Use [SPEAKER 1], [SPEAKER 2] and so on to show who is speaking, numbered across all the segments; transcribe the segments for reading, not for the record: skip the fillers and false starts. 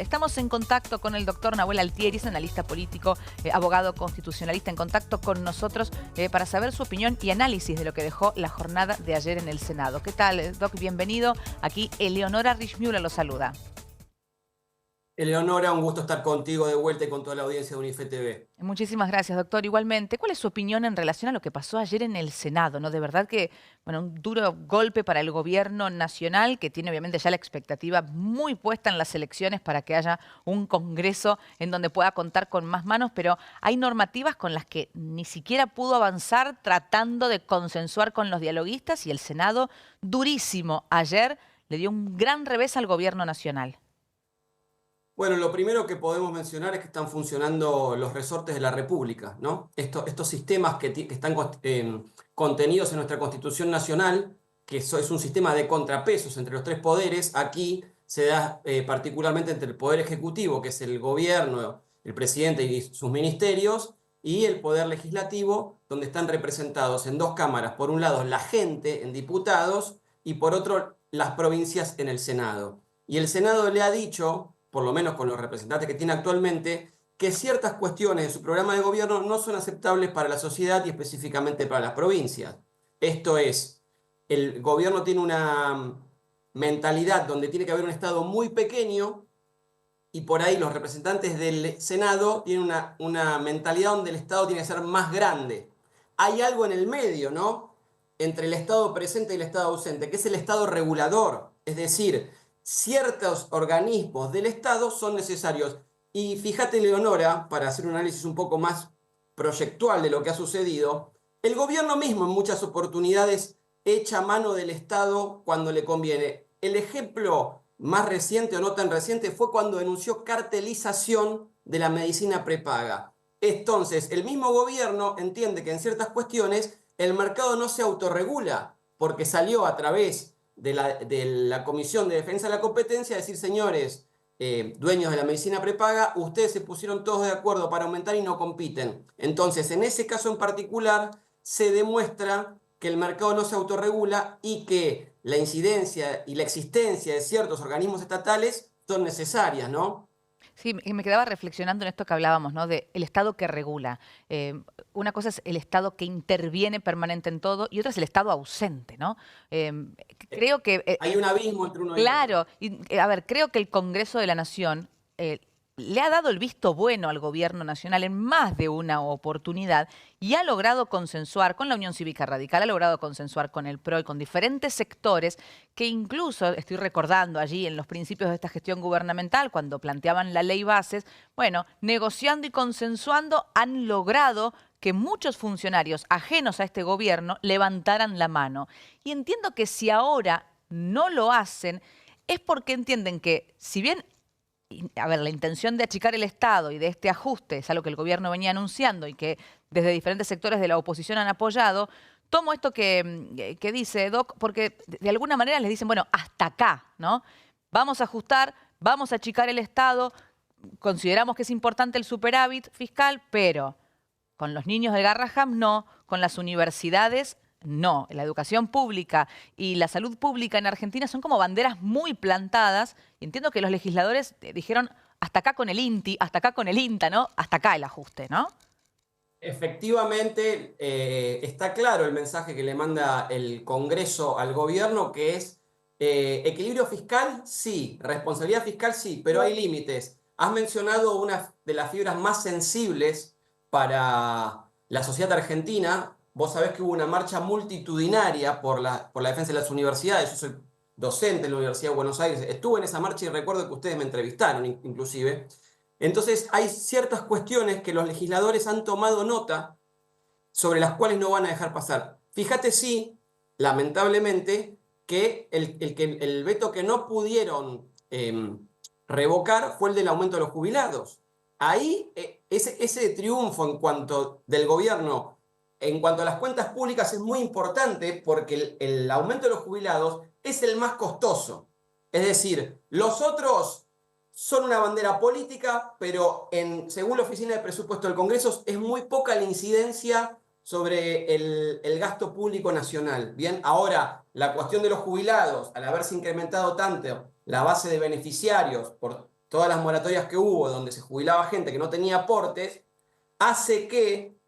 [SPEAKER 1] Estamos en contacto con el doctor Nahuel Altieri, es analista político, abogado constitucionalista, en contacto con nosotros para saber su opinión y análisis de lo que dejó la jornada de ayer en el Senado. ¿Qué tal, doc? Bienvenido. Aquí Eleonora Richmuller lo saluda.
[SPEAKER 2] Eleonora, un gusto estar contigo de vuelta y con toda la audiencia de Unife TV.
[SPEAKER 1] Muchísimas gracias, doctor. Igualmente, ¿cuál es su opinión en relación a lo que pasó ayer en el Senado? ¿No? De verdad que, bueno, un duro golpe para el gobierno nacional, que tiene obviamente ya la expectativa muy puesta en las elecciones para que haya un Congreso en donde pueda contar con más manos, pero hay normativas con las que ni siquiera pudo avanzar tratando de consensuar con los dialoguistas, y el Senado, durísimo, ayer le dio un gran revés al gobierno nacional.
[SPEAKER 2] Bueno, lo primero que podemos mencionar es que están funcionando los resortes de la República, ¿no? Estos sistemas que están contenidos en nuestra Constitución Nacional, que es un sistema de contrapesos entre los tres poderes, aquí se da particularmente entre el Poder Ejecutivo, que es el gobierno, el presidente y sus ministerios, y el Poder Legislativo, donde están representados en dos cámaras, por un lado la gente en diputados y por otro las provincias en el Senado. Y el Senado le ha dicho, por lo menos con los representantes que tiene actualmente, que ciertas cuestiones de su programa de gobierno no son aceptables para la sociedad y específicamente para las provincias. Esto es, el gobierno tiene una mentalidad donde tiene que haber un Estado muy pequeño y por ahí los representantes del Senado tienen una mentalidad donde el Estado tiene que ser más grande. Hay algo en el medio, ¿no? Entre el Estado presente y el Estado ausente, que es el Estado regulador. Es decir, ciertos organismos del Estado son necesarios. Y fíjate, Leonora, para hacer un análisis un poco más proyectual de lo que ha sucedido, el gobierno mismo en muchas oportunidades echa mano del Estado cuando le conviene. El ejemplo más reciente o no tan reciente fue cuando denunció cartelización de la medicina prepaga. Entonces, el mismo gobierno entiende que en ciertas cuestiones el mercado no se autorregula, porque salió a través de la Comisión de Defensa de la Competencia a decir, señores, dueños de la medicina prepaga, ustedes se pusieron todos de acuerdo para aumentar y no compiten. Entonces, en ese caso en particular, se demuestra que el mercado no se autorregula y que la incidencia y la existencia de ciertos organismos estatales son necesarias, ¿no?
[SPEAKER 1] Sí, me quedaba reflexionando en esto que hablábamos, ¿no? De el Estado que regula. Una cosa es el Estado que interviene permanente en todo y otra es el Estado ausente, ¿no? Creo que,
[SPEAKER 2] Hay un abismo entre uno y otro.
[SPEAKER 1] claro, y, a ver, creo que el Congreso de la Nación le ha dado el visto bueno al gobierno nacional en más de una oportunidad y ha logrado consensuar con la Unión Cívica Radical, ha logrado consensuar con el PRO y con diferentes sectores que incluso, estoy recordando allí en los principios de esta gestión gubernamental, cuando planteaban la ley bases, bueno, negociando y consensuando han logrado que muchos funcionarios ajenos a este gobierno levantaran la mano. Y entiendo que si ahora no lo hacen, es porque entienden que, si bien, a ver, la intención de achicar el Estado y de este ajuste es algo que el gobierno venía anunciando y que desde diferentes sectores de la oposición han apoyado, tomo esto que dice Doc, porque de alguna manera les dicen, bueno, hasta acá, ¿no? Vamos a ajustar, vamos a achicar el Estado, consideramos que es importante el superávit fiscal, pero con los niños del Garraham no, con las universidades no. La educación pública y la salud pública en Argentina son como banderas muy plantadas. Y entiendo que los legisladores dijeron hasta acá con el INTI, hasta acá con el INTA, ¿no? Hasta acá el ajuste, ¿no?
[SPEAKER 2] Efectivamente, está claro el mensaje que le manda el Congreso al gobierno, que es equilibrio fiscal, sí, responsabilidad fiscal, sí, pero hay límites. Has mencionado una de las fibras más sensibles para la sociedad argentina. Vos sabés que hubo una marcha multitudinaria por la defensa de las universidades. Yo soy docente en la Universidad de Buenos Aires. Estuve en esa marcha y recuerdo que ustedes me entrevistaron, inclusive. Entonces hay ciertas cuestiones que los legisladores han tomado nota sobre las cuales no van a dejar pasar. Fíjate, sí, lamentablemente, que el veto que no pudieron revocar fue el del aumento de los jubilados. Ahí ese triunfo en cuanto del gobierno, en cuanto a las cuentas públicas, es muy importante porque el aumento de los jubilados es el más costoso. Es decir, los otros son una bandera política, pero según la Oficina de Presupuesto del Congreso es muy poca la incidencia sobre el gasto público nacional. Bien, ahora la cuestión de los jubilados, al haberse incrementado tanto la base de beneficiarios todas las moratorias que hubo, donde se jubilaba gente que no tenía aportes, hace que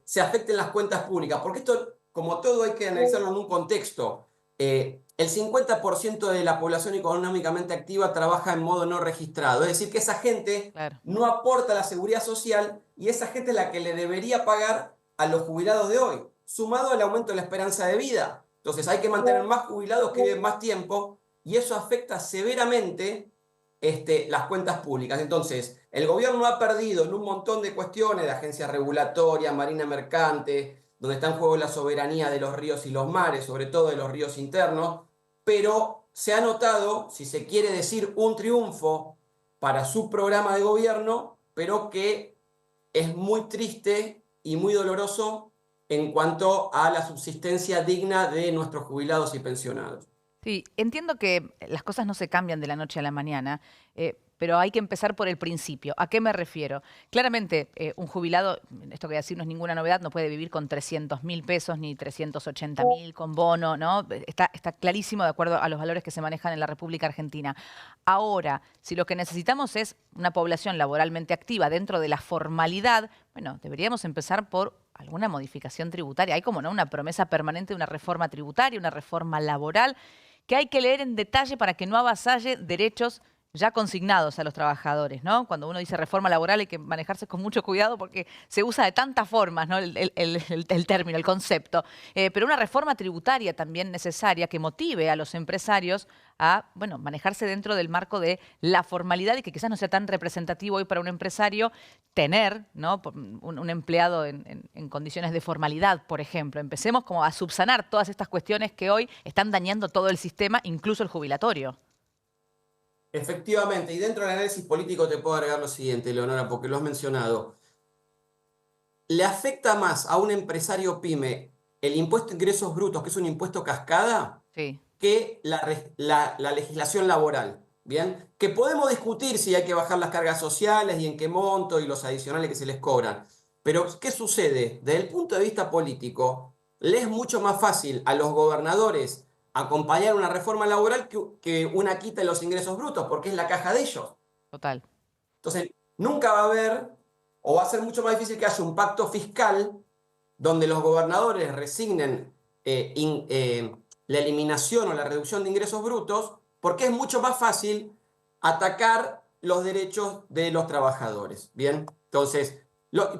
[SPEAKER 2] se afecten las cuentas públicas. Porque esto, como todo, hay que analizarlo en un contexto. El 50% de la población económicamente activa trabaja en modo no registrado. Es decir, que esa gente
[SPEAKER 1] Claro.
[SPEAKER 2] no aporta a la seguridad social y esa gente es la que le debería pagar a los jubilados de hoy, sumado al aumento de la esperanza de vida. Entonces hay que mantener más jubilados que viven más tiempo y eso afecta severamente las cuentas públicas. Entonces, el gobierno ha perdido en un montón de cuestiones de agencias regulatorias, marina mercante, donde está en juego la soberanía de los ríos y los mares, sobre todo de los ríos internos, pero se ha notado, si se quiere decir, un triunfo para su programa de gobierno, pero que es muy triste y muy doloroso en cuanto a la subsistencia digna de nuestros jubilados y pensionados.
[SPEAKER 1] Sí, entiendo que las cosas no se cambian de la noche a la mañana, pero hay que empezar por el principio. ¿A qué me refiero? Claramente, un jubilado, esto que voy a decir no es ninguna novedad, no puede vivir con 300.000 pesos ni 380.000 con bono, ¿no? Está clarísimo de acuerdo a los valores que se manejan en la República Argentina. Ahora, si lo que necesitamos es una población laboralmente activa dentro de la formalidad, bueno, deberíamos empezar por alguna modificación tributaria. Hay como no una promesa permanente de una reforma tributaria, una reforma laboral, que hay que leer en detalle para que no avasalle derechos ya consignados a los trabajadores, ¿no? Cuando uno dice reforma laboral hay que manejarse con mucho cuidado porque se usa de tantas formas, ¿no? el término, el concepto. Pero una reforma tributaria también necesaria que motive a los empresarios a, bueno, manejarse dentro del marco de la formalidad y que quizás no sea tan representativo hoy para un empresario tener, ¿no? un empleado en condiciones de formalidad, por ejemplo. Empecemos como a subsanar todas estas cuestiones que hoy están dañando todo el sistema, incluso el jubilatorio.
[SPEAKER 2] Efectivamente, y dentro del análisis político te puedo agregar lo siguiente, Leonora, porque lo has mencionado. ¿Le afecta más a un empresario pyme el impuesto de ingresos brutos, que es un impuesto cascada,
[SPEAKER 1] Sí,
[SPEAKER 2] que la legislación laboral? ¿Bien? Que podemos discutir si hay que bajar las cargas sociales y en qué monto y los adicionales que se les cobran. Pero, ¿qué sucede? Desde el punto de vista político, le es mucho más fácil a los gobernadores acompañar una reforma laboral que una quita de los ingresos brutos, porque es la caja de ellos.
[SPEAKER 1] total.
[SPEAKER 2] Entonces, nunca va a haber, o va a ser mucho más difícil que haya un pacto fiscal donde los gobernadores resignen la eliminación o la reducción de ingresos brutos, porque es mucho más fácil atacar los derechos de los trabajadores. Bien, entonces,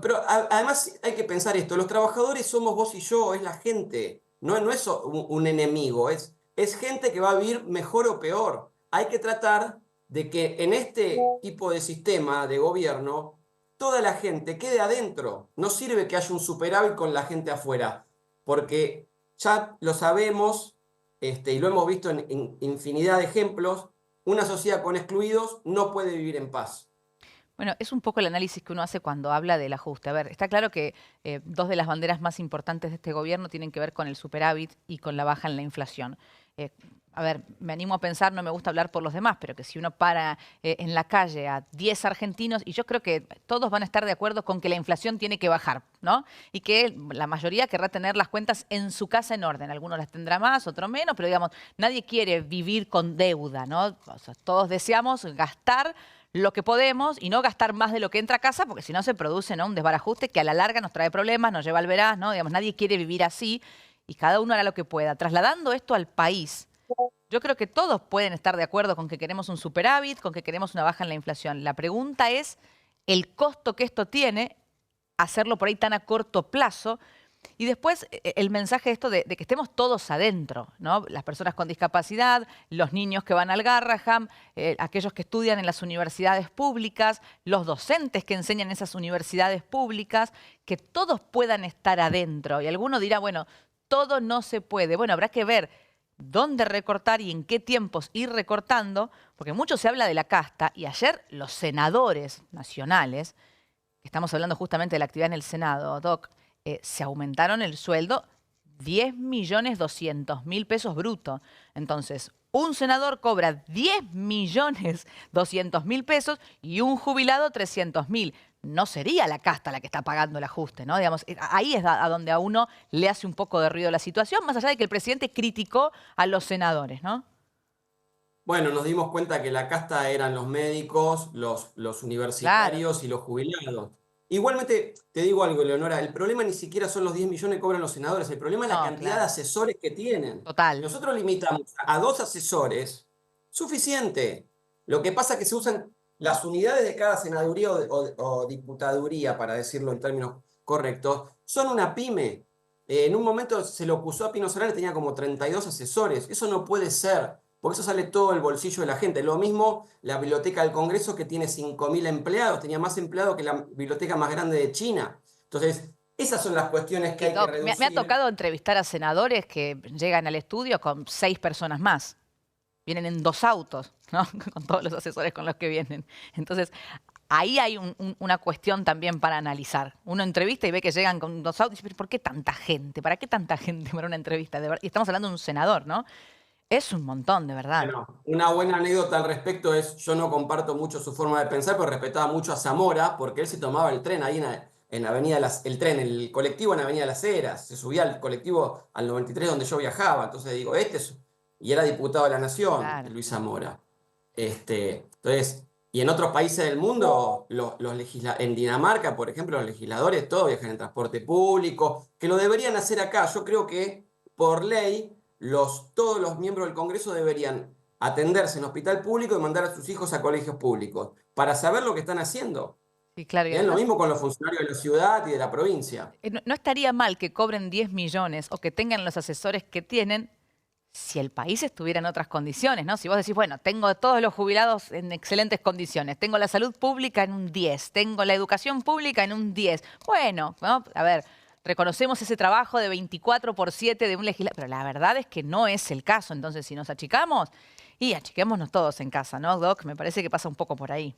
[SPEAKER 2] pero además hay que pensar esto, los trabajadores somos vos y yo, es la gente, no es un enemigo, es gente que va a vivir mejor o peor. Hay que tratar de que en este tipo de sistema de gobierno toda la gente quede adentro. No sirve que haya un superávit con la gente afuera, porque ya lo sabemos y lo hemos visto en infinidad de ejemplos, una sociedad con excluidos no puede vivir en paz.
[SPEAKER 1] Bueno, es un poco el análisis que uno hace cuando habla del ajuste. A ver, está claro que dos de las banderas más importantes de este gobierno tienen que ver con el superávit y con la baja en la inflación. Eh, a ver, me animo a pensar, no me gusta hablar por los demás, pero que si uno para en la calle a 10 argentinos, y yo creo que todos van a estar de acuerdo con que la inflación tiene que bajar, ¿no? Y que la mayoría querrá tener las cuentas en su casa en orden. Algunos las tendrá más, otros menos, pero digamos, nadie quiere vivir con deuda, ¿no? O sea, todos deseamos gastar lo que podemos y no gastar más de lo que entra a casa, porque si no se produce, ¿no?, un desbarajuste que a la larga nos trae problemas, nos lleva al veraz, ¿no? Digamos, nadie quiere vivir así y cada uno hará lo que pueda. Trasladando esto al país, yo creo que todos pueden estar de acuerdo con que queremos un superávit, con que queremos una baja en la inflación. La pregunta es el costo que esto tiene, hacerlo por ahí tan a corto plazo. Y después el mensaje esto de que estemos todos adentro, ¿no? Las personas con discapacidad, los niños que van al Garraham, aquellos que estudian en las universidades públicas, los docentes que enseñan en esas universidades públicas, que todos puedan estar adentro. Y alguno dirá, bueno, todo no se puede. Bueno, habrá que ver dónde recortar y en qué tiempos ir recortando, porque mucho se habla de la casta y ayer los senadores nacionales, estamos hablando justamente de la actividad en el Senado, Doc, se aumentaron el sueldo 10.200.000 pesos brutos. Entonces, un senador cobra 10.200.000 pesos y un jubilado 300.000. No sería la casta la que está pagando el ajuste, ¿no? Digamos, ahí es a donde a uno le hace un poco de ruido la situación, más allá de que el presidente criticó a los senadores, ¿no?
[SPEAKER 2] Bueno, nos dimos cuenta que la casta eran los médicos, los
[SPEAKER 1] Claro,
[SPEAKER 2] universitarios y los jubilados. Igualmente, te digo algo, Leonora, el problema ni siquiera son los 10 millones que cobran los senadores, el problema es la
[SPEAKER 1] no,
[SPEAKER 2] cantidad de
[SPEAKER 1] claro,
[SPEAKER 2] asesores que tienen. Si
[SPEAKER 1] total.
[SPEAKER 2] nosotros limitamos a 2 asesores, suficiente. Lo que pasa es que se usan las unidades de cada senaduría o diputaduría, para decirlo en términos correctos, son una pyme. En un momento se lo acusó a Pino Solari, tenía como 32 asesores. Eso no puede ser, porque eso sale todo del bolsillo de la gente. Lo mismo la Biblioteca del Congreso, que tiene 5.000 empleados, tenía más empleados que la biblioteca más grande de China. Entonces, esas son las cuestiones que
[SPEAKER 1] Y
[SPEAKER 2] hay que
[SPEAKER 1] Doc, me ha
[SPEAKER 2] reducir.
[SPEAKER 1] tocado entrevistar a senadores que llegan al estudio con 6 personas más. Vienen en 2 autos, ¿no? Con todos los asesores con los que vienen. Entonces, ahí hay una cuestión también para analizar. Uno entrevista y ve que llegan con 2 autos y dice, "¿Pero ¿por qué tanta gente? ¿Para qué tanta gente para una entrevista? Y estamos hablando de un senador, ¿no? Es un montón, de verdad.
[SPEAKER 2] Bueno, una buena anécdota al respecto es, yo no comparto mucho su forma de pensar, pero respetaba mucho a Zamora, porque él se tomaba el tren ahí en Avenida el tren, el colectivo en Avenida Las Heras, se subía al colectivo al 93 donde yo viajaba, entonces digo, y era diputado de la Nación,
[SPEAKER 1] Claro.
[SPEAKER 2] Luis Zamora. Entonces, y en otros países del mundo, en Dinamarca, por ejemplo, los legisladores todos viajan en transporte público, que lo deberían hacer acá. Yo creo que por ley todos los miembros del Congreso deberían atenderse en hospital público y mandar a sus hijos a colegios públicos para saber lo que están haciendo.
[SPEAKER 1] Sí, claro. Y
[SPEAKER 2] Bien, lo
[SPEAKER 1] además,
[SPEAKER 2] mismo con los funcionarios de la ciudad y de la provincia.
[SPEAKER 1] no estaría mal que cobren 10 millones o que tengan los asesores que tienen si el país estuviera en otras condiciones, ¿no? Si vos decís, bueno, tengo a todos los jubilados en excelentes condiciones, tengo la salud pública en un 10, tengo la educación pública en un 10. Bueno, ¿no? A ver, reconocemos ese trabajo de 24/7 de un legislador, pero la verdad es que no es el caso. Entonces, si nos achicamos, y achiquémonos todos en casa, ¿no, Doc? Me parece que pasa un poco por ahí.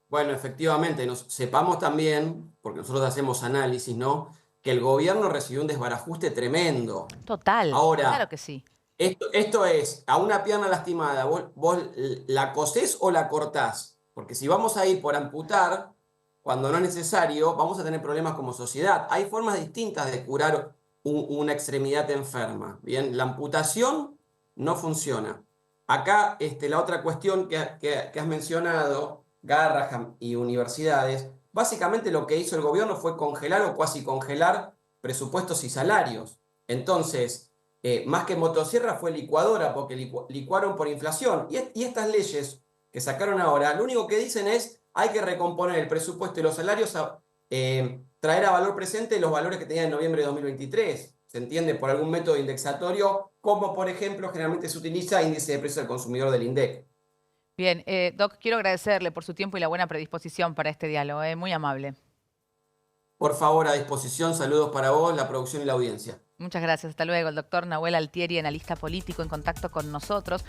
[SPEAKER 2] Bueno, efectivamente, sepamos también, porque nosotros hacemos análisis, ¿no? Que el gobierno recibió un desbarajuste tremendo.
[SPEAKER 1] Total, claro
[SPEAKER 2] Ahora,
[SPEAKER 1] que sí.
[SPEAKER 2] esto es, a una pierna lastimada, vos la cosés o la cortás. Porque si vamos a ir por amputar, cuando no es necesario, vamos a tener problemas como sociedad. Hay formas distintas de curar una extremidad enferma. Bien, la amputación no funciona. Acá, la otra cuestión que has mencionado, Garraham y universidades, básicamente lo que hizo el gobierno fue congelar o cuasi congelar presupuestos y salarios. Entonces, más que motosierra fue licuadora, porque licuaron por inflación. Y estas leyes que sacaron ahora, lo único que dicen es, hay que recomponer el presupuesto y los salarios, traer a valor presente los valores que tenían en noviembre de 2023. Se entiende por algún método indexatorio, como por ejemplo generalmente se utiliza índice de precios del consumidor del INDEC.
[SPEAKER 1] Bien, Doc, quiero agradecerle por su tiempo y la buena predisposición para este diálogo, muy amable.
[SPEAKER 2] Por favor, a disposición, saludos para vos, la producción y la audiencia.
[SPEAKER 1] Muchas gracias. Hasta luego. El doctor Nahuel Altieri, analista político, en contacto con nosotros.